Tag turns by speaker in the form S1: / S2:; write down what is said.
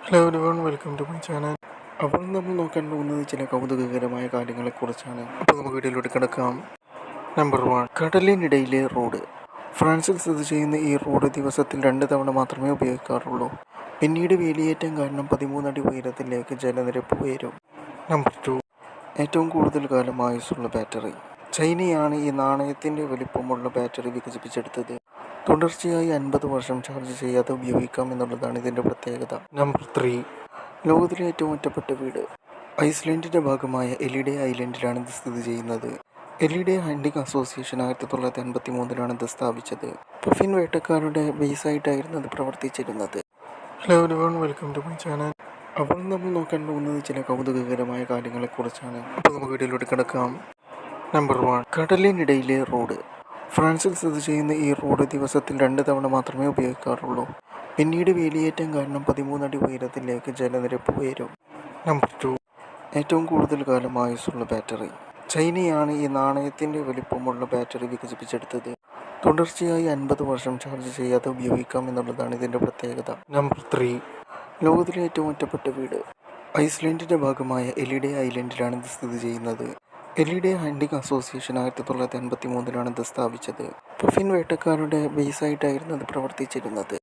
S1: Hello everyone, welcome to my channel. അപ്പോൾ നമ്മൾ നോക്കാൻ പോകുന്നത് ചില കൗതുകകരമായ കാര്യങ്ങളെക്കുറിച്ചാണ്. അപ്പോൾ നമുക്ക് വീഡിയോയിലോട്ട് കിടക്കാം. നമ്പർ 1, കടലിനിടയിലെ റോഡ്. ഫ്രാൻസിൽ സ്ഥിതി ചെയ്യുന്ന ഈ റോഡ് ദിവസത്തിൽ 2 തവണ മാത്രമേ ഉപയോഗിക്കാറുള്ളൂ. പിന്നീട് വേലിയേറ്റം കാരണം 13 അടി ഉയരത്തിലേക്ക് ജലനിരപ്പ് ഉയരും. നമ്പർ 2, ഏറ്റവും കൂടുതൽ കാലം ആയുസ്സുള്ള ബാറ്ററി. ചൈനയാണ് ഈ നാണയത്തിൻ്റെ വലിപ്പമുള്ള ബാറ്ററി വികസിപ്പിച്ചെടുത്തത്. തുടർച്ചയായി 50 വർഷം ചാർജ് ചെയ്യാതെ ഉപയോഗിക്കാം എന്നുള്ളതാണ് ഇതിൻ്റെ പ്രത്യേകത. നമ്പർ 3, ലോകത്തിലെ ഏറ്റവും ഒറ്റപ്പെട്ട വീട്. ഐസ്ലാൻഡിൻ്റെ ഭാഗമായ എലിഡേ ഐലൻഡിലാണ് ഇത് സ്ഥിതി ചെയ്യുന്നത്. എലിഡേ ഹണ്ടിംഗ് അസോസിയേഷൻ 1953 ഇത് സ്ഥാപിച്ചത്. പഫിൻ വേട്ടക്കാരുടെ ബേസായിട്ടായിരുന്നു അത് പ്രവർത്തിച്ചിരുന്നത്. Hello everyone, welcome to my channel. അപ്പോൾ നമ്മൾ നോക്കാൻ പോകുന്നത് ചില കൗതുകകരമായ കാര്യങ്ങളെക്കുറിച്ചാണ്. അപ്പോൾ നമുക്ക് വീഡിയോയിലോട്ട് കിടക്കാം. നമ്പർ 1, കടലിനിടയിലെ റോഡ്. ഫ്രാൻസിൽ സ്ഥിതി ചെയ്യുന്ന ഈ റോഡ് ദിവസത്തിൽ 2 തവണ മാത്രമേ ഉപയോഗിക്കാറുള്ളൂ. പിന്നീട് വേലിയേറ്റം കാരണം 13 അടി ഉയരത്തിലേക്ക് ജലനിരപ്പ് ഉയരും. നമ്പർ 2, ഏറ്റവും കൂടുതൽ കാലം ആയുസ്സുള്ള ബാറ്ററി. ചൈനയാണ് ഈ നാണയത്തിൻ്റെ വലിപ്പമുള്ള ബാറ്ററി വികസിപ്പിച്ചെടുത്തത്. തുടർച്ചയായി 50 വർഷം ചാർജ് ചെയ്യാതെ ഉപയോഗിക്കാം എന്നുള്ളതാണ് ഇതിൻ്റെ പ്രത്യേകത. നമ്പർ 3, ലോകത്തിലെ ഏറ്റവും ഒറ്റപ്പെട്ട വീട്. ഐസ്ലാൻഡിൻ്റെ ഭാഗമായ എലിഡേ ഐലൻഡിലാണ് ഇത് സ്ഥിതി ചെയ്യുന്നത്. എലിഡേ ഹണ്ടിംഗ് അസോസിയേഷൻ 1953 ഇത് സ്ഥാപിച്ചത്. പഫിൻ വേട്ടക്കാരുടെ ബേസായിട്ടായിരുന്നു അത് പ്രവർത്തിച്ചിരുന്നത്.